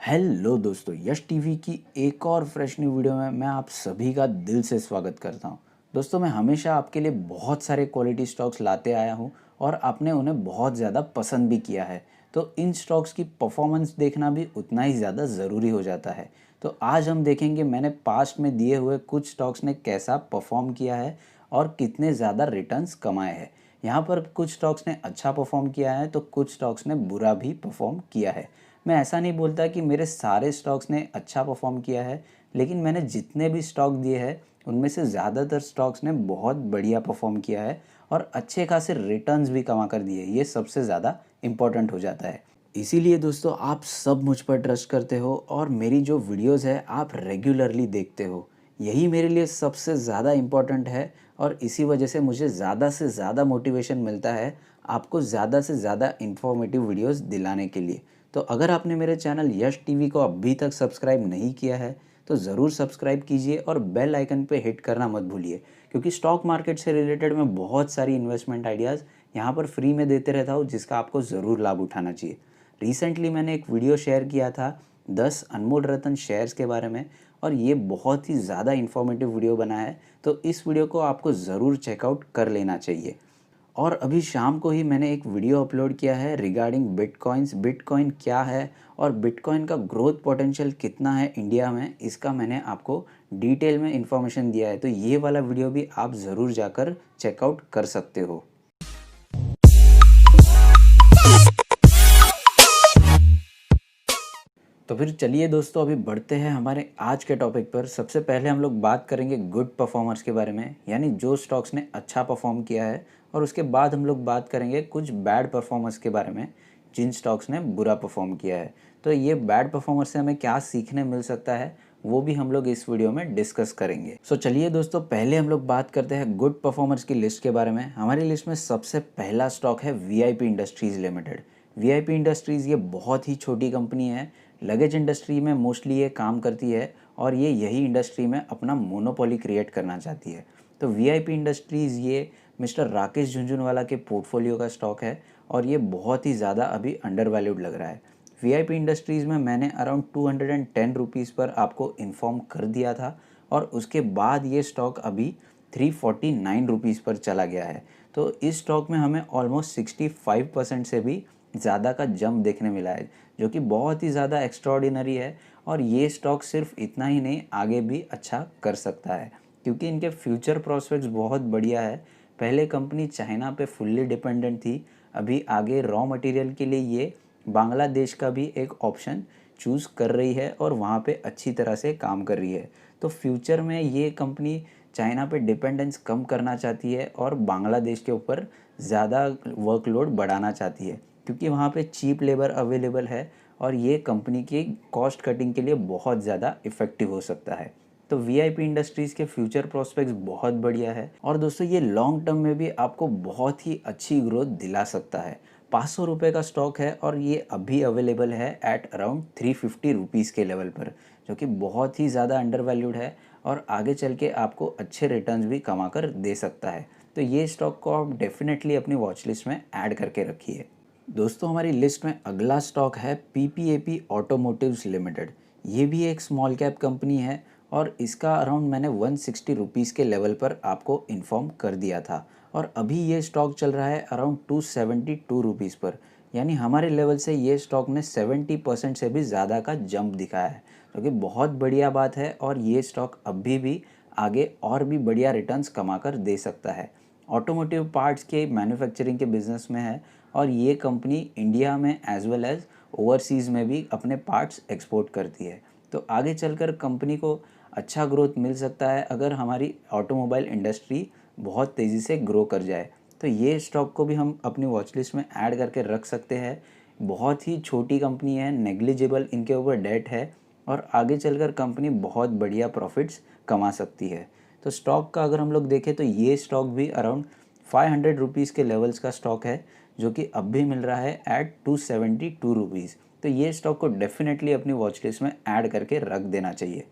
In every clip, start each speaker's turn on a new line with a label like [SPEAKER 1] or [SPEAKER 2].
[SPEAKER 1] Hello दोस्तों, यश TV की एक और फ्रेश न्यू वीडियो में मैं आप सभी का दिल से स्वागत करता हूं। दोस्तों, मैं हमेशा आपके लिए बहुत सारे क्वालिटी स्टॉक्स लाते आया हूं और आपने उन्हें बहुत ज़्यादा पसंद भी किया है। तो इन स्टॉक्स की परफॉर्मेंस देखना भी उतना ही ज़्यादा ज़रूरी हो जाता है। तो आज हम देखेंगे मैंने पास्ट में दिए हुए कुछ स्टॉक्स ने कैसा परफॉर्म किया है और कितने ज़्यादा रिटर्न्स कमाए हैं। यहाँ पर कुछ स्टॉक्स ने अच्छा परफॉर्म किया है तो कुछ स्टॉक्स ने बुरा भी परफॉर्म किया है। मैं ऐसा नहीं बोलता कि मेरे सारे स्टॉक्स ने अच्छा परफॉर्म किया है, लेकिन मैंने जितने भी स्टॉक दिए हैं उनमें से ज़्यादातर स्टॉक्स ने बहुत बढ़िया परफॉर्म किया है और अच्छे खासे रिटर्न्स भी कमा कर दिए। ये सबसे ज़्यादा इम्पोर्टेंट हो जाता है। इसीलिए दोस्तों, आप सब मुझ पर ट्रस्ट करते हो और मेरी जो वीडियोस है आप रेगुलरली देखते हो। यही मेरे लिए सबसे ज़्यादा इम्पोर्टेंट है और इसी वजह से मुझे ज़्यादा से ज़्यादा मोटिवेशन मिलता है आपको ज़्यादा से ज़्यादा इन्फॉर्मेटिव वीडियोस दिलाने के लिए। तो अगर आपने मेरे चैनल यश टीवी को अभी तक सब्सक्राइब नहीं किया है तो ज़रूर सब्सक्राइब कीजिए और बेल आइकन पे हिट करना मत भूलिए, क्योंकि स्टॉक मार्केट से रिलेटेड मैं बहुत सारी इन्वेस्टमेंट आइडियाज़ यहाँ पर फ्री में देते रहता हूँ, जिसका आपको ज़रूर लाभ उठाना चाहिए। रिसेंटली मैंने एक वीडियो शेयर किया था 10 अनमोल रतन शेयर्स के बारे में और ये बहुत ही ज़्यादा इन्फॉर्मेटिव वीडियो बना है, तो इस वीडियो को आपको ज़रूर चेकआउट कर लेना चाहिए। और अभी शाम को ही मैंने एक वीडियो अपलोड किया है रिगार्डिंग बिटकॉइंस। बिटकॉइन क्या है और बिटकॉइन का ग्रोथ पोटेंशियल कितना है इंडिया में, इसका मैंने आपको डिटेल में इंफॉर्मेशन दिया है। तो ये वाला वीडियो भी आप ज़रूर जाकर चेकआउट कर सकते हो। तो फिर चलिए दोस्तों, अभी बढ़ते हैं हमारे आज के टॉपिक पर। सबसे पहले हम लोग बात करेंगे गुड परफॉर्मर्स के बारे में, यानी जो स्टॉक्स ने अच्छा परफॉर्म किया है, और उसके बाद हम लोग बात करेंगे कुछ बैड परफॉर्मर्स के बारे में, जिन स्टॉक्स ने बुरा परफॉर्म किया है। तो ये बैड परफॉर्मर से हमें क्या सीखने मिल सकता है वो भी हम लोग इस वीडियो में डिस्कस करेंगे। सो चलिए दोस्तों, पहले हम लोग बात करते हैं गुड परफॉर्मर्स की लिस्ट के बारे में। हमारी लिस्ट में सबसे पहला स्टॉक है VIP industries limited. VIP industries ये बहुत ही छोटी कंपनी है, लगेज इंडस्ट्री में मोस्टली ये काम करती है और ये यही इंडस्ट्री में अपना मोनोपोली क्रिएट करना चाहती है। तो वीआईपी इंडस्ट्रीज़ ये मिस्टर राकेश झुनझुनवाला के पोर्टफोलियो का स्टॉक है और ये बहुत ही ज़्यादा अभी अंडर वैल्यूड लग रहा है। वीआईपी इंडस्ट्रीज़ में मैंने अराउंड 210 रुपीज़ पर आपको इन्फॉर्म कर दिया था और उसके बाद ये स्टॉक अभी 349 रुपीज़ पर चला गया है। तो इस स्टॉक में हमें ऑलमोस्ट 65% से भी ज़्यादा का जंप देखने मिला है, जो कि बहुत ही ज़्यादा एक्स्ट्रॉर्डिनरी है। और ये स्टॉक सिर्फ इतना ही नहीं, आगे भी अच्छा कर सकता है क्योंकि इनके फ्यूचर प्रोस्पेक्ट्स बहुत बढ़िया है। पहले कंपनी चाइना पे फुल्ली डिपेंडेंट थी, अभी आगे रॉ मटेरियल के लिए ये बांग्लादेश का भी एक ऑप्शन चूज़ कर रही है और वहाँ पे अच्छी तरह से काम कर रही है। तो फ्यूचर में ये कंपनी चाइना पे डिपेंडेंस कम करना चाहती है और बांग्लादेश के ऊपर ज़्यादा वर्कलोड बढ़ाना चाहती है, क्योंकि वहाँ पे चीप लेबर अवेलेबल है और ये कंपनी की कॉस्ट कटिंग के लिए बहुत ज़्यादा इफ़ेक्टिव हो सकता है। तो वीआईपी इंडस्ट्रीज़ के फ्यूचर प्रोस्पेक्ट्स बहुत बढ़िया है और दोस्तों ये लॉन्ग टर्म में भी आपको बहुत ही अच्छी ग्रोथ दिला सकता है। 500 रुपये का स्टॉक है और ये अभी अवेलेबल है एट अराउंड 350 रुपीज़ के लेवल पर, जो कि बहुत ही ज़्यादा अंडर वैल्यूड है और आगे चल के आपको अच्छे रिटर्न्स भी कमा कर दे सकता है। तो ये स्टॉक को आप डेफिनेटली अपनी वॉच लिस्ट में ऐड करके रखिए। दोस्तों, हमारी लिस्ट में अगला स्टॉक है पीपीएपी ऑटोमोटिव्स लिमिटेड। ये भी एक स्मॉल कैप कंपनी है और इसका अराउंड मैंने 160 रुपीज़ के लेवल पर आपको इन्फॉर्म कर दिया था और अभी ये स्टॉक चल रहा है अराउंड 272 रुपीज़ पर। यानी हमारे लेवल से ये स्टॉक ने 70% से भी ज़्यादा का जंप दिखाया है, जो कि बहुत बढ़िया बात है और ये स्टॉक अभी भी आगे और भी बढ़िया रिटर्न्स कमा कर दे सकता है। ऑटोमोटिव पार्ट्स के मैन्युफैक्चरिंग के बिजनेस में है और ये कंपनी इंडिया में एज वेल एज़ ओवरसीज़ में भी अपने पार्ट्स एक्सपोर्ट करती है। तो आगे चलकर कंपनी को अच्छा ग्रोथ मिल सकता है अगर हमारी ऑटोमोबाइल इंडस्ट्री बहुत तेज़ी से ग्रो कर जाए। तो ये स्टॉक को भी हम अपनी वॉच लिस्ट में ऐड करके रख सकते हैं। बहुत ही छोटी कंपनी है, नेग्लिजिबल इनके ऊपर डेट है और आगे चलकर कंपनी बहुत बढ़िया प्रॉफिट्स कमा सकती है। तो स्टॉक का अगर हम लोग देखें तो ये स्टॉक भी अराउंड 500 रुपीज़ के लेवल्स का स्टॉक है, जो कि अब भी मिल रहा है एट 272 रुपीज़। तो ये स्टॉक को डेफिनेटली अपनी वॉच लिस्ट में ऐड करके रख देना चाहिए।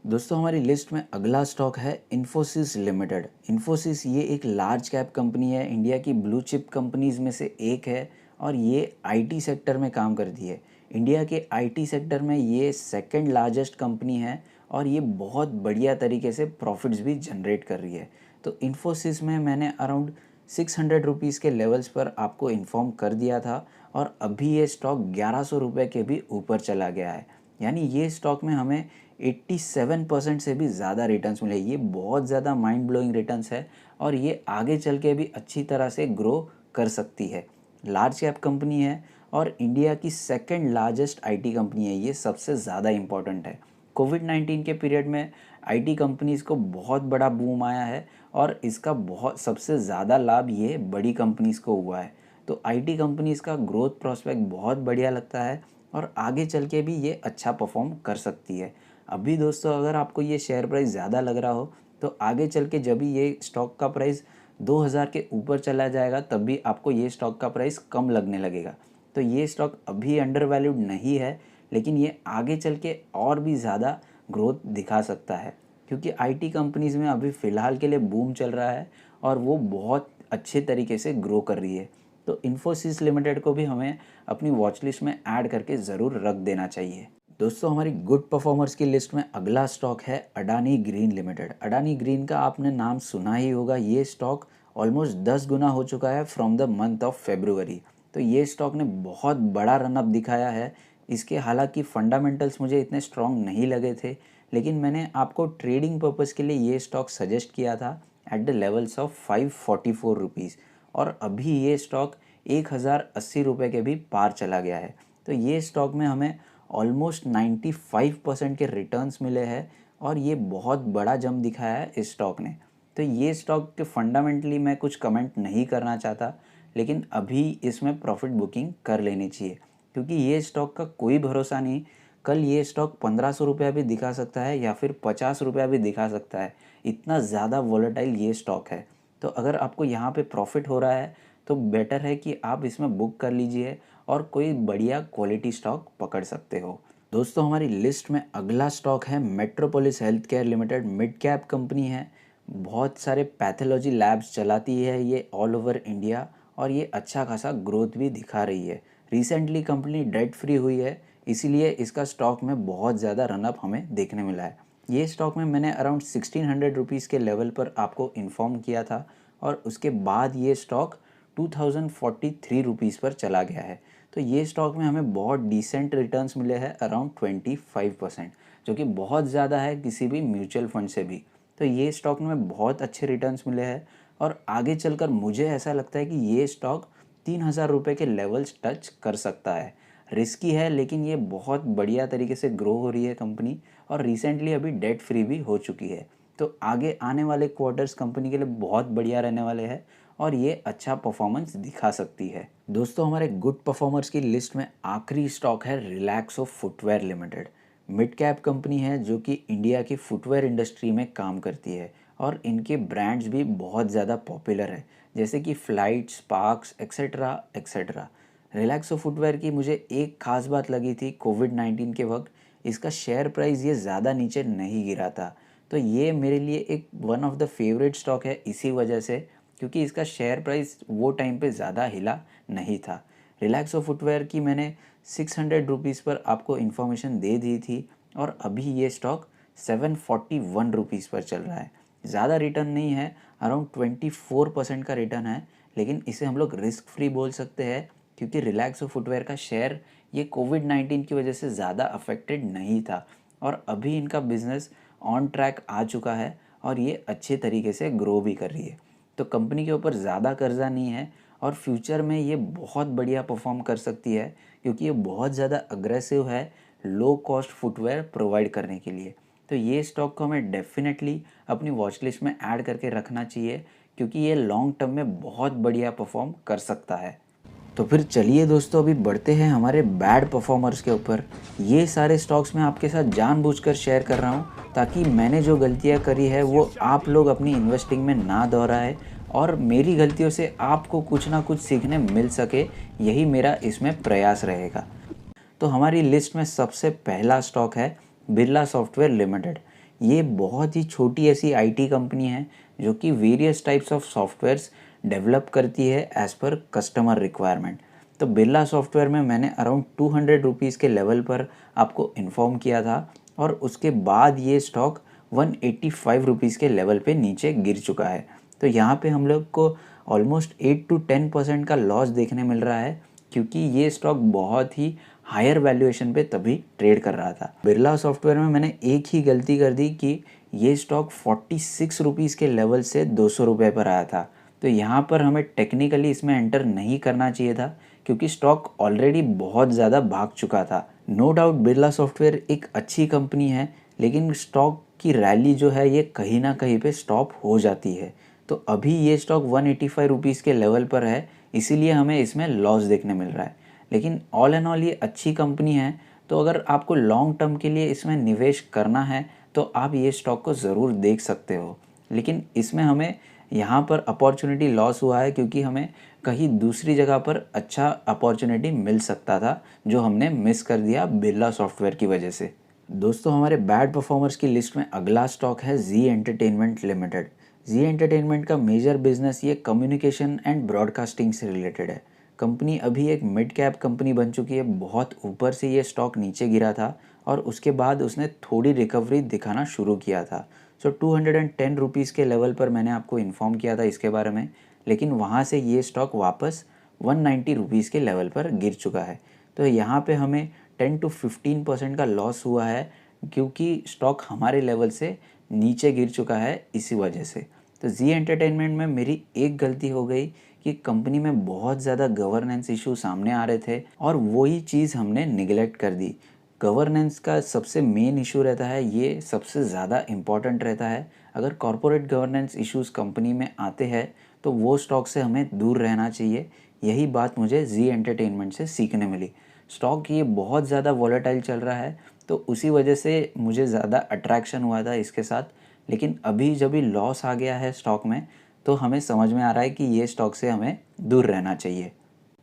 [SPEAKER 1] दोस्तों, हमारी लिस्ट में अगला स्टॉक है इन्फोसिस लिमिटेड। इन्फोसिस ये एक लार्ज कैप कंपनी है, इंडिया की ब्लू चिप कंपनीज में से एक है और ये आईटी सेक्टर में काम करती है। इंडिया के आईटी सेक्टर में ये सेकंड लार्जेस्ट कंपनी है और ये बहुत बढ़िया तरीके से प्रॉफिट्स भी जनरेट कर रही है। तो इन्फोसिस में मैंने अराउंड 600 रुपीज़ के लेवल्स पर आपको इन्फॉर्म कर दिया था और अभी ये स्टॉक 1100 रुपये के भी ऊपर चला गया है। यानी ये स्टॉक में हमें 87% से भी ज़्यादा रिटर्न्स मिले। ये बहुत ज़्यादा माइंड ब्लोइंग रिटर्न्स है और ये आगे चल के भी अच्छी तरह से ग्रो कर सकती है। लार्ज कैप कंपनी है और इंडिया की सेकंड लार्जेस्ट आईटी कंपनी है, ये सबसे ज़्यादा इम्पॉर्टेंट है। कोविड-19 के पीरियड में आईटी कंपनीज़ को बहुत बड़ा बूम आया है और इसका बहुत सबसे ज़्यादा लाभ ये बड़ी कंपनीज़ को हुआ है। तो आईटी कंपनीज़ का ग्रोथ प्रोस्पेक्ट बहुत बढ़िया लगता है और आगे चल के भी ये अच्छा परफॉर्म कर सकती है। अभी दोस्तों अगर आपको ये शेयर प्राइस ज़्यादा लग रहा हो तो आगे चल के जब भी ये स्टॉक का प्राइस 2000 के ऊपर चला जाएगा तब भी आपको ये स्टॉक का प्राइस कम लगने लगेगा। तो ये स्टॉक अभी अंडर वैल्यूड नहीं है, लेकिन ये आगे चल के और भी ज़्यादा ग्रोथ दिखा सकता है क्योंकि आईटी कंपनीज़ में अभी फ़िलहाल के लिए बूम चल रहा है और वो बहुत अच्छे तरीके से ग्रो कर रही है। तो इन्फोसिस लिमिटेड को भी हमें अपनी वॉच लिस्ट में ऐड करके ज़रूर रख देना चाहिए। दोस्तों हमारी गुड परफॉर्मर्स की लिस्ट में अगला स्टॉक है Adani green limited. Adani green का आपने नाम सुना ही होगा। ये स्टॉक ऑलमोस्ट 10 गुना हो चुका है from the month of February. तो ये स्टॉक ने बहुत बड़ा रनअप दिखाया है। इसके हालांकि फंडामेंटल्स मुझे इतने स्ट्रॉन्ग नहीं लगे थे, लेकिन मैंने आपको ट्रेडिंग पर्पज़ के लिए ये स्टॉक सजेस्ट किया था at the levels of 544 rupees और अभी ये स्टॉक 1080 रुपये के भी पार चला गया है। तो ये स्टॉक में हमें ऑलमोस्ट 95% के रिटर्न्स मिले हैं और ये बहुत बड़ा जंप दिखाया है इस स्टॉक ने। तो ये स्टॉक के फंडामेंटली मैं कुछ कमेंट नहीं करना चाहता, लेकिन अभी इसमें प्रॉफिट बुकिंग कर लेनी चाहिए क्योंकि ये स्टॉक का कोई भरोसा नहीं। कल ये स्टॉक 1500 रुपया भी दिखा सकता है या फिर 50 रुपया भी दिखा सकता है। इतना ज़्यादा वॉलेटाइल ये स्टॉक है। तो अगर आपको यहाँ पे प्रॉफिट हो रहा है तो बेटर है कि आप इसमें बुक कर लीजिए और कोई बढ़िया क्वालिटी स्टॉक पकड़ सकते हो। दोस्तों हमारी लिस्ट में अगला स्टॉक है metropolis health care limited. Mid cap company है, बहुत सारे पैथोलॉजी लैब्स चलाती है ये ऑल ओवर इंडिया और ये अच्छा खासा ग्रोथ भी दिखा रही है। रिसेंटली कंपनी डेट फ्री हुई है, इसीलिए इसका स्टॉक में बहुत ज़्यादा रनअप हमें देखने मिला है। ये स्टॉक में मैंने अराउंड 1600 रुपीज़ के लेवल पर आपको इन्फॉर्म किया था और उसके बाद ये स्टॉक 2043 रुपीज़ पर चला गया है। तो ये स्टॉक में हमें बहुत डिसेंट रिटर्न्स मिले हैं अराउंड 25%, जो कि बहुत ज़्यादा है किसी भी म्यूचुअल फंड से भी। तो ये स्टॉक में बहुत अच्छे रिटर्न्स मिले हैं और आगे चलकर मुझे ऐसा लगता है कि ये स्टॉक 3000 रुपये के लेवल्स टच कर सकता है। रिस्की है लेकिन ये बहुत बढ़िया तरीके से ग्रो हो रही है कंपनी और रिसेंटली अभी डेट फ्री भी हो चुकी है। तो आगे आने वाले क्वार्टर्स कंपनी के लिए बहुत बढ़िया रहने वाले हैं और ये अच्छा परफॉर्मेंस दिखा सकती है। दोस्तों हमारे गुड परफॉर्मर्स की लिस्ट में आखिरी स्टॉक है Relaxo footwear limited. Mid cap company है जो कि इंडिया की फुटवेयर इंडस्ट्री में काम करती है और इनके ब्रांड्स भी बहुत ज़्यादा पॉपुलर है जैसे कि flight, sparks etcetera etcetera. Relaxo footwear की मुझे एक खास बात लगी थी कोविड-19 के वक्त, इसका शेयर प्राइस ये ज़्यादा नीचे नहीं गिरा था। तो ये मेरे लिए एक one of the favourite stock है इसी वजह से, क्योंकि इसका शेयर प्राइस वो टाइम पे ज़्यादा हिला नहीं था। रिलैक्सो फुटवेयर की मैंने 600 रुपीज़ पर आपको इन्फॉर्मेशन दे दी थी और अभी ये स्टॉक 741 रुपीज़ पर चल रहा है। ज़्यादा रिटर्न नहीं है, अराउंड 24% का रिटर्न है, लेकिन इसे हम लोग रिस्क फ्री बोल सकते हैं क्योंकि रिलैक्सो फुटवेयर का शेयर ये कोविड-19 की वजह से ज़्यादा अफेक्टेड नहीं था और अभी इनका बिजनेस ऑन ट्रैक आ चुका है और ये अच्छे तरीके से ग्रो भी कर रही है। तो कंपनी के ऊपर ज़्यादा कर्जा नहीं है और फ्यूचर में ये बहुत बढ़िया परफॉर्म कर सकती है क्योंकि ये बहुत ज़्यादा अग्रेसिव है लो कॉस्ट फुटवेयर प्रोवाइड करने के लिए। तो ये स्टॉक को हमें डेफिनेटली अपनी वॉच लिस्ट में ऐड करके रखना चाहिए क्योंकि ये लॉन्ग टर्म में बहुत बढ़िया परफॉर्म कर सकता है। तो फिर चलिए दोस्तों अभी बढ़ते हैं हमारे बैड परफॉर्मर्स के ऊपर। ये सारे स्टॉक्स मैं आपके साथ जानबूझकर शेयर कर रहा हूँ ताकि मैंने जो गलतियाँ करी है वो आप लोग अपनी इन्वेस्टिंग में ना दोहराए और मेरी गलतियों से आपको कुछ ना कुछ सीखने मिल सके, यही मेरा इसमें प्रयास रहेगा। तो हमारी लिस्ट में सबसे पहला स्टॉक है बिरला सॉफ्टवेयर लिमिटेड। ये बहुत ही छोटी ऐसी आईटी कंपनी है जो कि various types of softwares develop करती है एज़ पर कस्टमर रिक्वायरमेंट। तो बिरला सॉफ्टवेयर में मैंने अराउंड 200 रुपीज़ के लेवल पर आपको इन्फॉर्म किया था और उसके बाद ये स्टॉक 185 रुपीज़ के लेवल पे नीचे गिर चुका है। तो यहाँ पे हम लोग को ऑलमोस्ट 8 to 10% का लॉस देखने मिल रहा है, क्योंकि ये स्टॉक बहुत ही हायर वैल्यूएशन पे तभी ट्रेड कर रहा था। बिरला सॉफ्टवेयर में मैंने एक ही गलती कर दी कि ये स्टॉक 46 रुपीज़ के लेवल से 200 रुपये पर आया था। तो यहाँ पर हमें टेक्निकली इसमें एंटर नहीं करना चाहिए था, क्योंकि स्टॉक ऑलरेडी बहुत ज़्यादा भाग चुका था। नो डाउट बिरला सॉफ्टवेयर एक अच्छी कंपनी है, लेकिन स्टॉक की रैली जो है ये कहीं ना कहीं पे स्टॉप हो जाती है। तो अभी ये स्टॉक 185 रुपीज़ के लेवल पर है, इसीलिए हमें इसमें लॉस देखने मिल रहा है। लेकिन ऑल एंड ऑल ये अच्छी कंपनी है, तो अगर आपको लॉन्ग टर्म के लिए इसमें निवेश करना है तो आप ये स्टॉक को ज़रूर देख सकते हो। लेकिन इसमें हमें यहाँ पर अपॉर्चुनिटी लॉस हुआ है, क्योंकि हमें कहीं दूसरी जगह पर अच्छा अपॉर्चुनिटी मिल सकता था, जो हमने मिस कर दिया बिरला सॉफ्टवेयर की वजह से। दोस्तों, हमारे बैड परफॉर्मर्स की लिस्ट में अगला स्टॉक है जी एंटरटेनमेंट लिमिटेड। जी एंटरटेनमेंट का मेजर बिजनेस ये कम्युनिकेशन एंड ब्रॉडकास्टिंग से रिलेटेड है। कंपनी अभी एक मिड कैप कंपनी बन चुकी है। बहुत ऊपर से ये स्टॉक नीचे गिरा था और उसके बाद उसने थोड़ी रिकवरी दिखाना शुरू किया था। सो 210 रुपीज़ के लेवल पर मैंने आपको इन्फॉर्म किया था इसके बारे में, लेकिन वहाँ से ये स्टॉक वापस 190 रुपीज़ के लेवल पर गिर चुका है। तो यहाँ पे हमें 10 to 15% का लॉस हुआ है, क्योंकि स्टॉक हमारे लेवल से नीचे गिर चुका है इसी वजह से। तो जी एंटरटेनमेंट में मेरी एक गलती हो गई कि कंपनी में बहुत ज़्यादा गवर्नेंस इशू सामने आ रहे थे और वही चीज़ हमने निगलेक्ट कर दी। गवर्नेंस का सबसे मेन इशू रहता है, ये सबसे ज़्यादा इम्पॉर्टेंट रहता है। अगर कॉरपोरेट गवर्नेंस इश्यूज कंपनी में आते हैं तो वो स्टॉक से हमें दूर रहना चाहिए। यही बात मुझे जी एंटरटेनमेंट से सीखने मिली। स्टॉक ये बहुत ज़्यादा वॉलेटाइल चल रहा है, तो उसी वजह से मुझे ज़्यादा अट्रैक्शन हुआ था इसके साथ। लेकिन अभी जब भी लॉस आ गया है स्टॉक में, तो हमें समझ में आ रहा है कि ये स्टॉक से हमें दूर रहना चाहिए।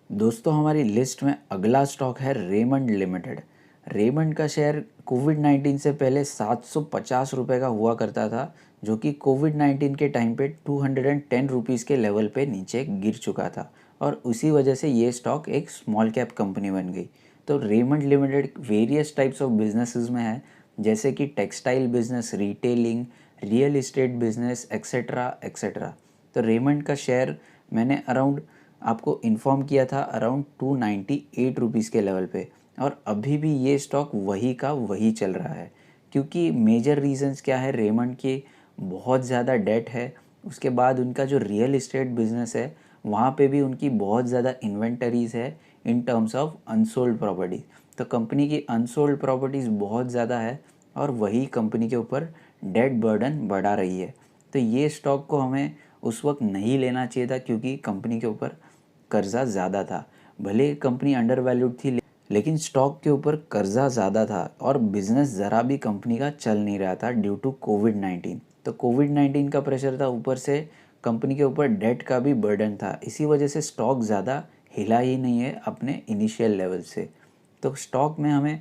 [SPEAKER 1] दोस्तों, हमारी लिस्ट में अगला स्टॉक है रेमंड लिमिटेड। रेमंड का शेयर कोविड-19 से पहले 750 रुपये का हुआ करता था, जो कि कोविड-19 के टाइम पे 210 रुपीज़ के लेवल पे नीचे गिर चुका था और उसी वजह से ये स्टॉक एक स्मॉल कैप कंपनी बन गई। तो Raymond limited various types of businesses में है, जैसे कि textile business, retailing, real estate business, etcetera etcetera. तो रेमंड का शेयर मैंने अराउंड आपको इन्फॉर्म किया था अराउंड 298 रुपीज़ के लेवल पे, और अभी भी ये स्टॉक वही का वही चल रहा है। क्योंकि मेजर रीजंस क्या है, रेमंड के बहुत ज़्यादा डेट है, उसके बाद उनका जो रियल इस्टेट बिजनेस है वहाँ पे भी उनकी बहुत ज़्यादा इन्वेंटरीज़ है in terms of unsold properties. तो कंपनी की अनसोल्ड प्रॉपर्टीज़ बहुत ज़्यादा है और वही कंपनी के ऊपर डेट बर्डन बढ़ा रही है। तो ये स्टॉक को हमें उस वक्त नहीं लेना चाहिए था, क्योंकि कंपनी के ऊपर कर्ज़ा ज़्यादा था। भले कंपनी अंडर वैल्यूड थी, लेकिन स्टॉक के ऊपर कर्ज़ा ज़्यादा था और बिज़नेस ज़रा भी कंपनी का चल नहीं रहा था ड्यू टू कोविड-19। तो कोविड-19 का प्रेशर था, ऊपर से कंपनी के ऊपर डेट का भी बर्डन था। इसी वजह से स्टॉक ज़्यादा हिला ही नहीं है अपने इनिशियल लेवल से। तो स्टॉक में हमें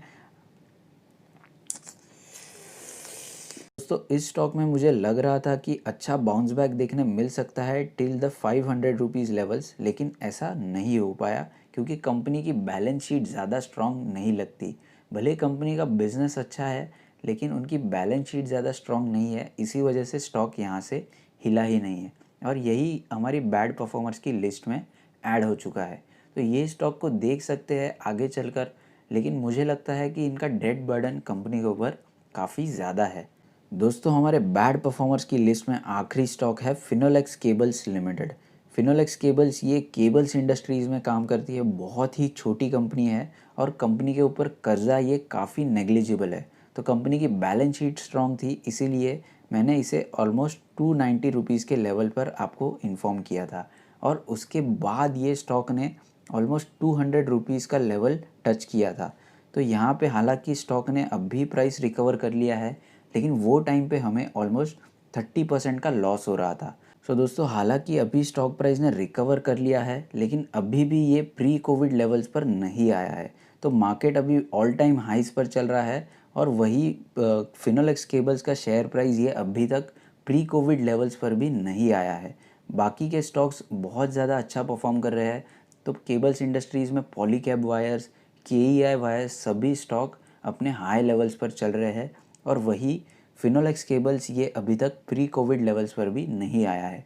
[SPEAKER 1] दोस्तों, इस स्टॉक में मुझे लग रहा था कि अच्छा बाउंस बैक देखने मिल सकता है टिल द 500 रुपीज़ लेवल्स, लेकिन ऐसा नहीं हो पाया, क्योंकि कंपनी की बैलेंस शीट ज़्यादा स्ट्रॉन्ग नहीं लगती। भले कंपनी का बिजनेस अच्छा है, लेकिन उनकी बैलेंस शीट ज़्यादा स्ट्रॉन्ग नहीं है, इसी वजह से स्टॉक यहाँ से हिला ही नहीं है और यही हमारी बैड परफॉर्मर्स की लिस्ट में ऐड हो चुका है। तो ये स्टॉक को देख सकते हैं आगे चलकर, लेकिन मुझे लगता है कि इनका डेट बर्डन कंपनी के ऊपर काफ़ी ज़्यादा है। दोस्तों, हमारे बैड परफॉर्मर्स की लिस्ट में आखिरी स्टॉक है Finolex cables limited. Finolex cables ये केबल्स इंडस्ट्रीज़ में काम करती है, बहुत ही छोटी कंपनी है और कंपनी के ऊपर कर्जा ये काफ़ी नेग्लिजिबल है। तो कंपनी की बैलेंस शीट स्ट्रॉन्ग थी, इसीलिए मैंने इसे ऑलमोस्ट 290 रुपीज़ के लेवल पर आपको इन्फॉर्म किया था और उसके बाद ये स्टॉक ने ऑलमोस्ट 200 रुपीज़ का लेवल टच किया था। तो यहाँ पे हालांकि स्टॉक ने अब भी प्राइस रिकवर कर लिया है, लेकिन वो टाइम पे हमें ऑलमोस्ट 30% का लॉस हो रहा था। सो दोस्तों, हालांकि अभी स्टॉक प्राइस ने रिकवर कर लिया है, लेकिन अभी भी ये प्री कोविड लेवल्स पर नहीं आया है। तो मार्केट अभी ऑल टाइम हाइस पर चल रहा है और वही फिनोलेक्स केबल्स का शेयर प्राइस ये अभी तक प्री कोविड लेवल्स पर भी नहीं आया है। बाकी के स्टॉक्स बहुत ज़्यादा अच्छा परफॉर्म कर रहे हैं, तो केबल्स इंडस्ट्रीज़ में पॉलीकैब वायर्स, केईआई वायर्स सभी स्टॉक अपने हाई लेवल्स पर चल रहे हैं। और वही फिनोलेक्स केबल्स ये अभी तक प्री कोविड लेवल्स पर भी नहीं आया है।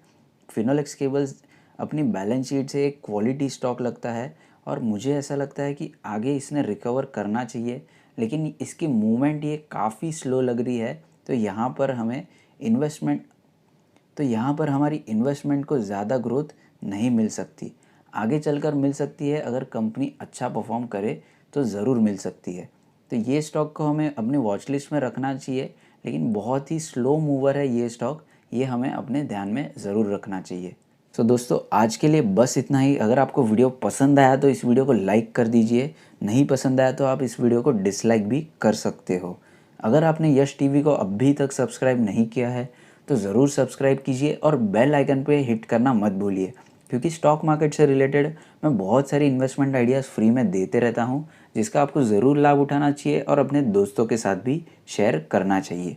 [SPEAKER 1] फिनोलेक्स केबल्स अपनी बैलेंस शीट से एक क्वालिटी स्टॉक लगता है और मुझे ऐसा लगता है कि आगे इसने रिकवर करना चाहिए, लेकिन इसकी मूवमेंट ये काफ़ी स्लो लग रही है। तो यहाँ पर हमारी इन्वेस्टमेंट को ज़्यादा ग्रोथ नहीं मिल सकती। आगे चलकर मिल सकती है, अगर कंपनी अच्छा परफॉर्म करे तो ज़रूर मिल सकती है। तो ये स्टॉक को हमें अपने वॉच लिस्ट में रखना चाहिए, लेकिन बहुत ही स्लो मूवर है ये स्टॉक, ये हमें अपने ध्यान में ज़रूर रखना चाहिए। तो दोस्तों आज के लिए बस इतना ही। अगर आपको वीडियो पसंद आया तो इस वीडियो को लाइक कर दीजिए, नहीं पसंद आया तो आप इस वीडियो को डिसलाइक भी कर सकते हो। अगर आपने यश टीवी को अभी तक सब्सक्राइब नहीं किया है तो ज़रूर सब्सक्राइब कीजिए और बेल आइकन पे हिट करना मत भूलिए, क्योंकि स्टॉक मार्केट से रिलेटेड मैं बहुत सारी इन्वेस्टमेंट आइडियाज़ फ्री में देते रहता हूँ, जिसका आपको ज़रूर लाभ उठाना चाहिए और अपने दोस्तों के साथ भी शेयर करना चाहिए।